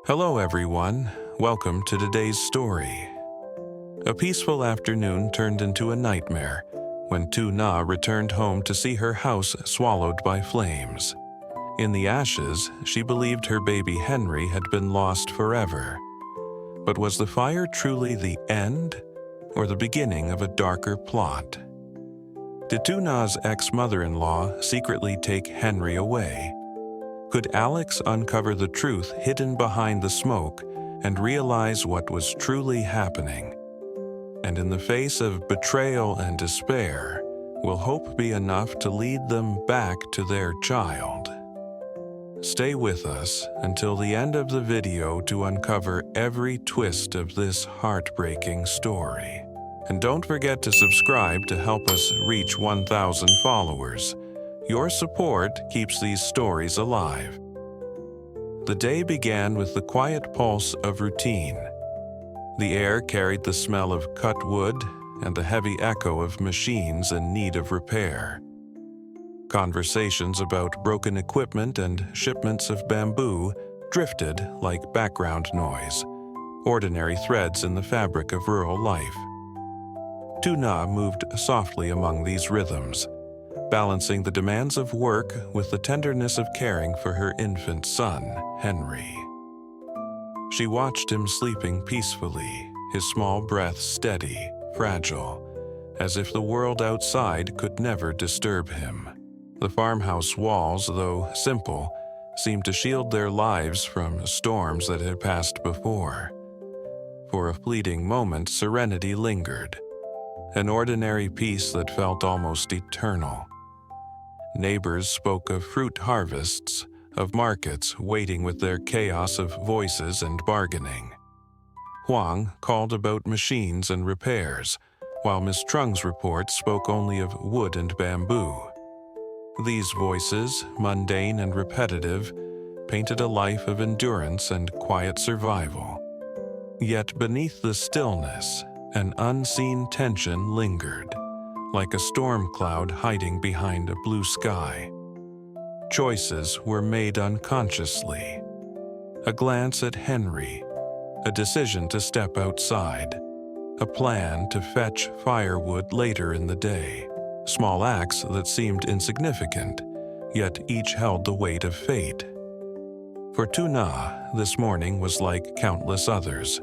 Hello everyone, welcome to today's story. A peaceful afternoon turned into a nightmare when Tuna returned home to see her house swallowed by flames. In the ashes, she believed her baby Henry had been lost forever. But was the fire truly the end, or the beginning of a darker plot? Did Tuna's ex-mother-in-law secretly take Henry away? Could Alex uncover the truth hidden behind the smoke and realize what was truly happening? And in the face of betrayal and despair, will hope be enough to lead them back to their child? Stay with us until the end of the video to uncover every twist of this heartbreaking story. And don't forget to subscribe to help us reach 1,000 followers. Your support keeps these stories alive. The day began with the quiet pulse of routine. The air carried the smell of cut wood and the heavy echo of machines in need of repair. Conversations about broken equipment and shipments of bamboo drifted like background noise, ordinary threads in the fabric of rural life. Tuna moved softly among these rhythms, balancing the demands of work with the tenderness of caring for her infant son, Henry. She watched him sleeping peacefully, his small breath steady, fragile, as if the world outside could never disturb him. The farmhouse walls, though simple, seemed to shield their lives from storms that had passed before. For a fleeting moment, serenity lingered, an ordinary peace that felt almost eternal. Neighbors spoke of fruit harvests, of markets waiting with their chaos of voices and bargaining. Huang called about machines and repairs, while Miss Trung's report spoke only of wood and bamboo. These voices, mundane and repetitive, painted a life of endurance and quiet survival. Yet beneath the stillness, an unseen tension lingered, like a storm cloud hiding behind a blue sky. Choices were made unconsciously. A glance at Henry, a decision to step outside, a plan to fetch firewood later in the day. Small acts that seemed insignificant, yet each held the weight of fate. For Tuna, this morning was like countless others.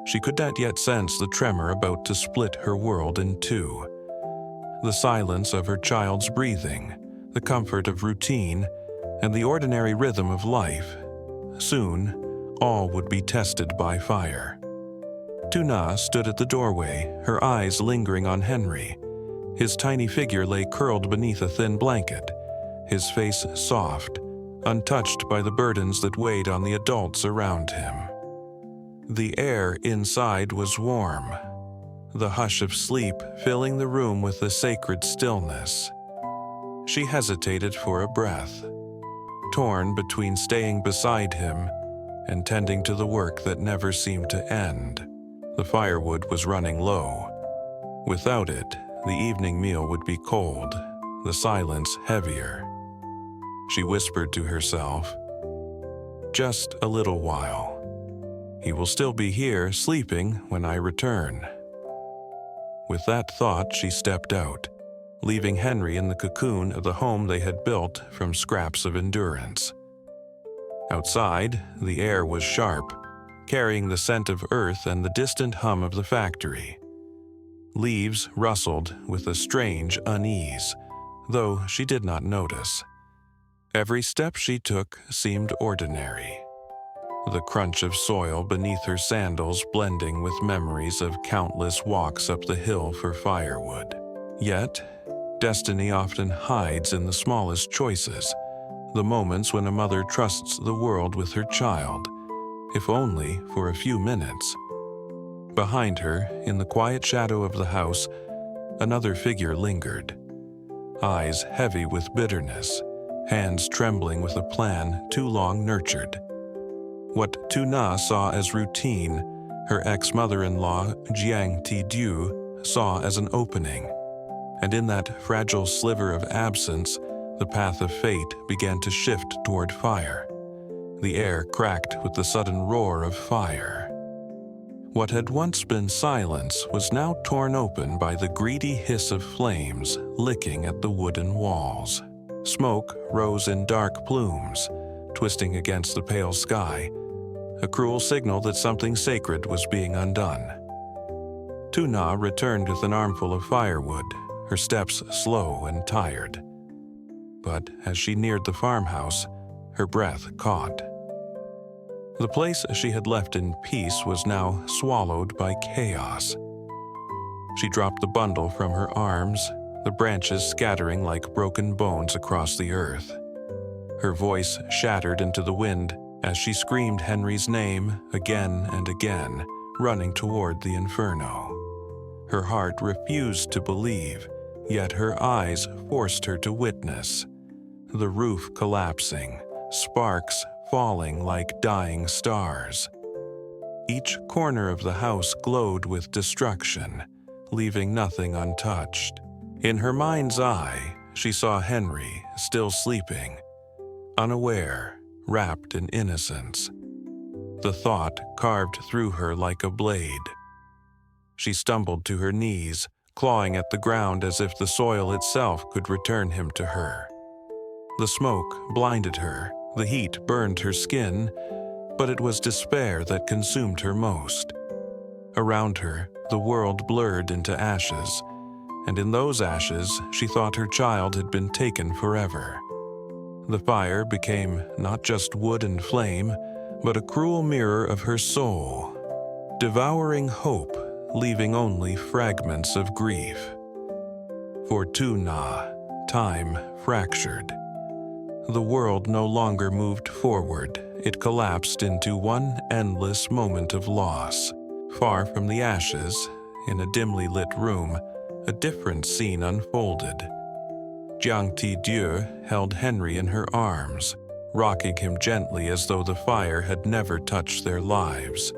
She could not yet sense the tremor about to split her world in two. The silence of her child's breathing, the comfort of routine, and the ordinary rhythm of life. Soon, all would be tested by fire. Tuna stood at the doorway, her eyes lingering on Henry. His tiny figure lay curled beneath a thin blanket, his face soft, untouched by the burdens that weighed on the adults around him. The air inside was warm, the hush of sleep filling the room with a sacred stillness. She hesitated for a breath, torn between staying beside him and tending to the work that never seemed to end. The firewood was running low. Without it, the evening meal would be cold, the silence heavier. She whispered to herself, "Just a little while. He will still be here, sleeping, when I return." With that thought, she stepped out, leaving Henry in the cocoon of the home they had built from scraps of endurance. Outside, the air was sharp, carrying the scent of earth and the distant hum of the factory. Leaves rustled with a strange unease, though she did not notice. Every step she took seemed ordinary, the crunch of soil beneath her sandals blending with memories of countless walks up the hill for firewood. Yet, destiny often hides in the smallest choices, the moments when a mother trusts the world with her child, if only for a few minutes. Behind her, in the quiet shadow of the house, another figure lingered, eyes heavy with bitterness, hands trembling with a plan too long nurtured. What Tuna saw as routine, her ex-mother-in-law, Jiang Tidu, saw as an opening. And in that fragile sliver of absence, the path of fate began to shift toward fire. The air cracked with the sudden roar of fire. What had once been silence was now torn open by the greedy hiss of flames licking at the wooden walls. Smoke rose in dark plumes, twisting against the pale sky, a cruel signal that something sacred was being undone. Tuna returned with an armful of firewood, her steps slow and tired. But as she neared the farmhouse, her breath caught. The place she had left in peace was now swallowed by chaos. She dropped the bundle from her arms, the branches scattering like broken bones across the earth. Her voice shattered into the wind as she screamed Henry's name again and again, running toward the inferno. Her heart refused to believe, yet her eyes forced her to witness. The roof collapsing, sparks falling like dying stars. Each corner of the house glowed with destruction, leaving nothing untouched. In her mind's eye, she saw Henry still sleeping, unaware, wrapped in innocence. The thought carved through her like a blade. She stumbled to her knees, clawing at the ground as if the soil itself could return him to her. The smoke blinded her, the heat burned her skin, but it was despair that consumed her most. Around her, the world blurred into ashes, and in those ashes she thought her child had been taken forever. The fire became not just wood and flame, but a cruel mirror of her soul, devouring hope, leaving only fragments of grief. For Tuna, time fractured. The world no longer moved forward. It collapsed into one endless moment of loss. Far from the ashes, in a dimly lit room, a different scene unfolded. Jiang Ti-Dieu held Henry in her arms, rocking him gently as though the fire had never touched their lives.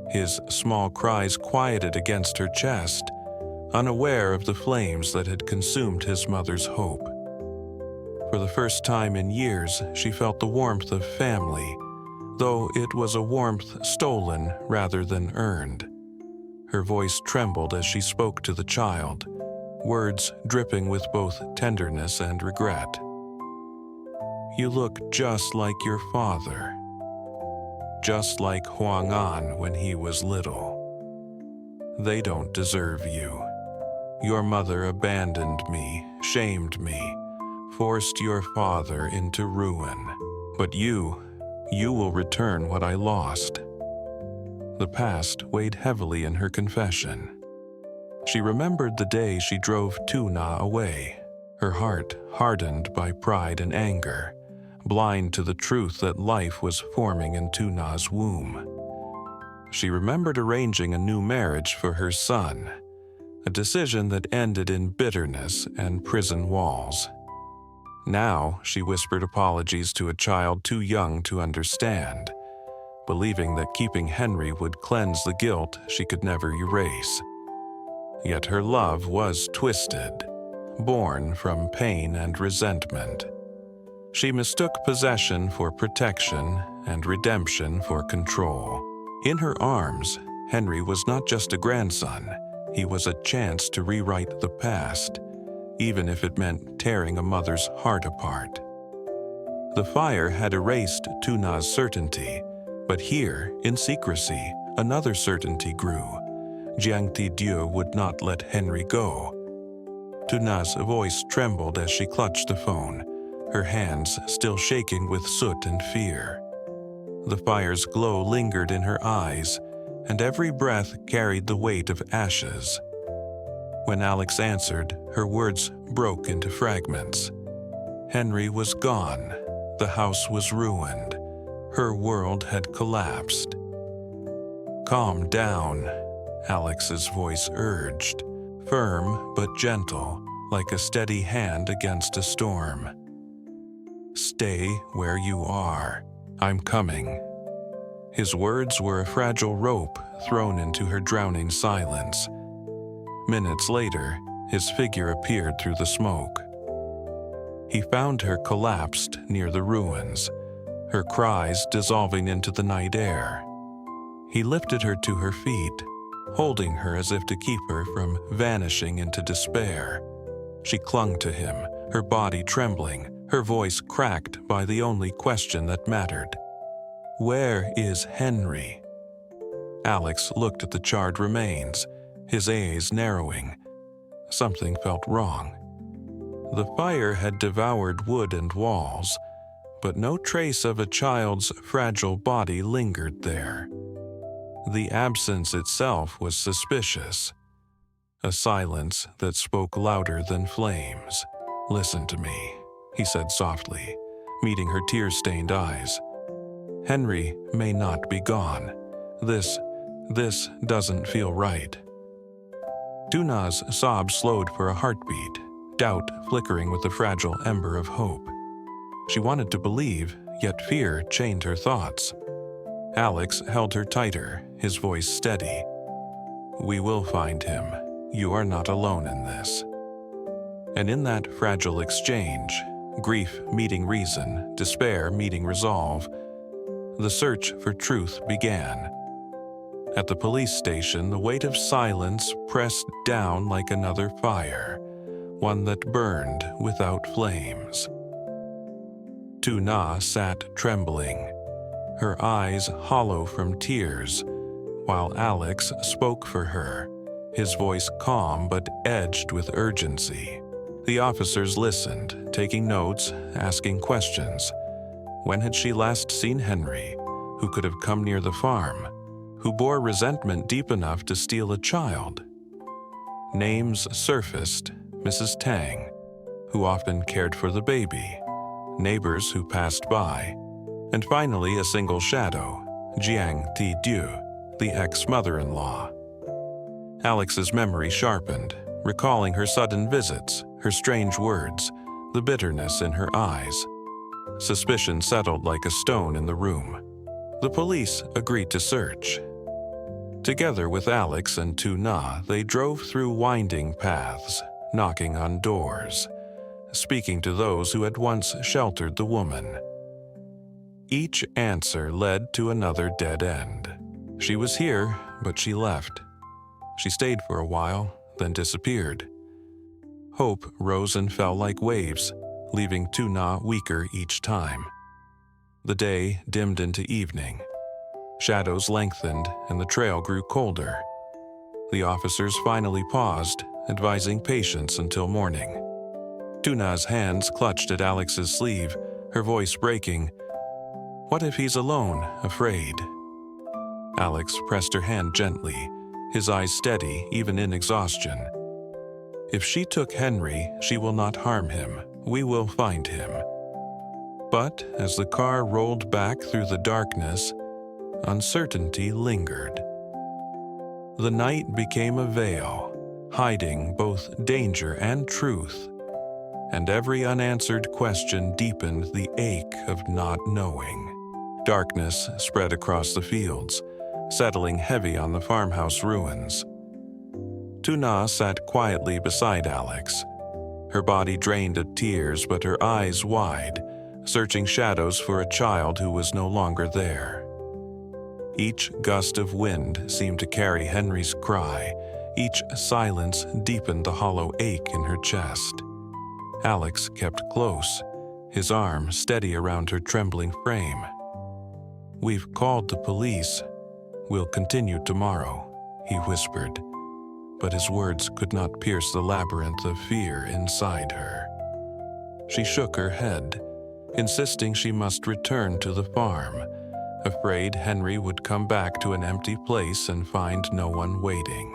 His small cries quieted against her chest, unaware of the flames that had consumed his mother's hope. For the first time in years, she felt the warmth of family, though it was a warmth stolen rather than earned. Her voice trembled as she spoke to the child, words dripping with both tenderness and regret. "You look just like your father, just like Huang An when he was little. They don't deserve you. Your mother abandoned me, shamed me, forced your father into ruin. But you will return what I lost." The past weighed heavily in her confession. She remembered the day she drove Tuna away, her heart hardened by pride and anger, blind to the truth that life was forming in Tuna's womb. She remembered arranging a new marriage for her son, a decision that ended in bitterness and prison walls. Now she whispered apologies to a child too young to understand, believing that keeping Henry would cleanse the guilt she could never erase. Yet her love was twisted, born from pain and resentment. She mistook possession for protection and redemption for control. In her arms, Henry was not just a grandson, he was a chance to rewrite the past, even if it meant tearing a mother's heart apart. The fire had erased Tuna's certainty, but here, in secrecy, another certainty grew. Jiang Ti-Dieu would not let Henry go. Tuna's voice trembled as she clutched the phone, her hands still shaking with soot and fear. The fire's glow lingered in her eyes, and every breath carried the weight of ashes. When Alex answered, her words broke into fragments. Henry was gone. The house was ruined. Her world had collapsed. "Calm down," Alex's voice urged, firm but gentle, like a steady hand against a storm. "Stay where you are. I'm coming." His words were a fragile rope thrown into her drowning silence. Minutes later, his figure appeared through the smoke. He found her collapsed near the ruins, her cries dissolving into the night air. He lifted her to her feet, holding her as if to keep her from vanishing into despair. She clung to him, her body trembling, her voice cracked by the only question that mattered. "Where is Henry?" Alex looked at the charred remains, his eyes narrowing. Something felt wrong. The fire had devoured wood and walls, but no trace of a child's fragile body lingered there. The absence itself was suspicious, a silence that spoke louder than flames. "Listen to me," he said softly, meeting her tear-stained eyes. "Henry may not be gone. This doesn't feel right." Tuna's sobs slowed for a heartbeat, doubt flickering with the fragile ember of hope. She wanted to believe, yet fear chained her thoughts. Alex held her tighter, his voice steady. "We will find him. You are not alone in this." And in that fragile exchange, grief meeting reason, despair meeting resolve, the search for truth began. At the police station, the weight of silence pressed down like another fire, one that burned without flames. Tuna sat trembling, her eyes hollow from tears, while Alex spoke for her, his voice calm but edged with urgency. The officers listened, taking notes, asking questions. When had she last seen Henry? Who could have come near the farm? Who bore resentment deep enough to steal a child? Names surfaced: Mrs. Tang, who often cared for the baby, neighbors who passed by, and finally a single shadow, Jiang Ti-Diu, the ex-mother-in-law. Alex's memory sharpened, recalling her sudden visits, her strange words, the bitterness in her eyes. Suspicion settled like a stone in the room. The police agreed to search. Together with Alex and Tuna, they drove through winding paths, knocking on doors, speaking to those who had once sheltered the woman. Each answer led to another dead end. She was here, but she left. She stayed for a while, then disappeared. Hope rose and fell like waves, leaving Tuna weaker each time. The day dimmed into evening. Shadows lengthened and the trail grew colder. The officers finally paused, advising patience until morning. Tuna's hands clutched at Alex's sleeve, her voice breaking. "What if he's alone, afraid?" Alex pressed her hand gently, his eyes steady even in exhaustion. "If she took Henry, she will not harm him. We will find him." But as the car rolled back through the darkness, uncertainty lingered. The night became a veil, hiding both danger and truth, and every unanswered question deepened the ache of not knowing. Darkness spread across the fields, settling heavy on the farmhouse ruins. Tuna sat quietly beside Alex, her body drained of tears but her eyes wide, searching shadows for a child who was no longer there. Each gust of wind seemed to carry Henry's cry. Each silence deepened the hollow ache in her chest. Alex kept close, his arm steady around her trembling frame. "We've called the police. We'll continue tomorrow," he whispered, but his words could not pierce the labyrinth of fear inside her. She shook her head, insisting she must return to the farm, afraid Henry would come back to an empty place and find no one waiting.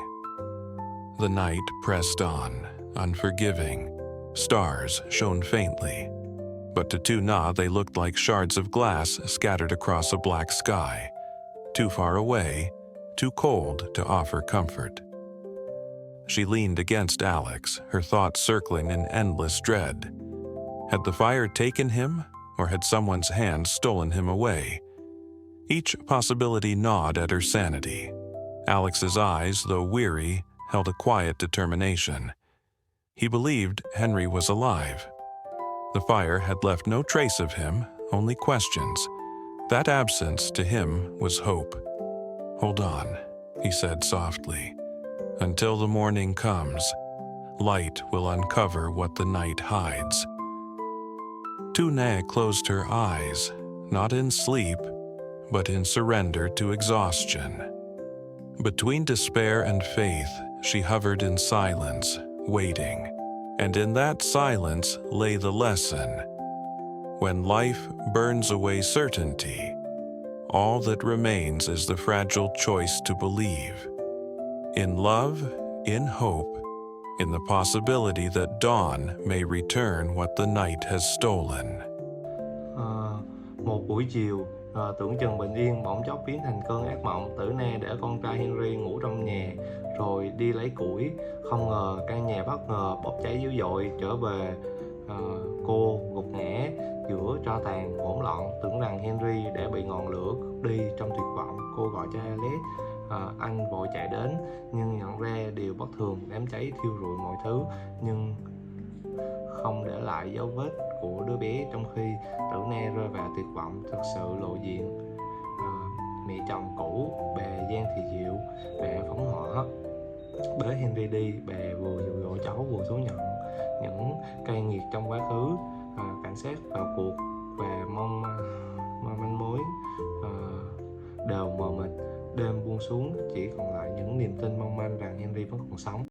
The night pressed on, unforgiving. Stars shone faintly, but to Tuna they looked like shards of glass scattered across a black sky, too far away, too cold to offer comfort. She leaned against Alex, her thoughts circling in endless dread. Had the fire taken him, or had someone's hand stolen him away? Each possibility gnawed at her sanity. Alex's eyes, though weary, held a quiet determination. He believed Henry was alive. The fire had left no trace of him, only questions. That absence to him was hope. "Hold on," he said softly. "Until the morning comes, light will uncover what the night hides." Tuna closed her eyes, not in sleep, but in surrender to exhaustion. Between despair and faith, she hovered in silence, waiting. And in that silence lay the lesson. When life burns away certainty, all that remains is the fragile choice to believe. In love, in hope, in the possibility that dawn may return what the night has stolen. Một buổi chiều, tưởng chừng bình yên bỗng chốc biến thành cơn ác mộng. Tử Na để con trai Henry ngủ trong nhà, rồi đi lấy củi. Không ngờ căn nhà bất ngờ bốc cháy dữ dội. Trở về, cô gục ngã giữa tro tàn hỗn loạn. Tưởng rằng Henry đã bị ngọn lửa cướp đi. Trong tuyệt vọng, cô gọi cho Alex. Anh vội chạy đến, nhưng nhận ra điều bất thường. Đám cháy thiêu rụi mọi thứ, nhưng không để lại dấu vết của đứa bé. Trong khi Tử Na rơi vào tuyệt vọng thực sự lộ diện, mẹ chồng cũ, bà Giang Thị Diệu, bà phóng hỏa bế Henry đi. Bà vừa dụ dỗ cháu vừa thú nhận những cay nghiệt trong quá khứ. Cảnh sát vào cuộc và mong manh mối đều mờ mịt. Đêm buông xuống, chỉ còn lại những niềm tin mong manh rằng Henry vẫn còn sống.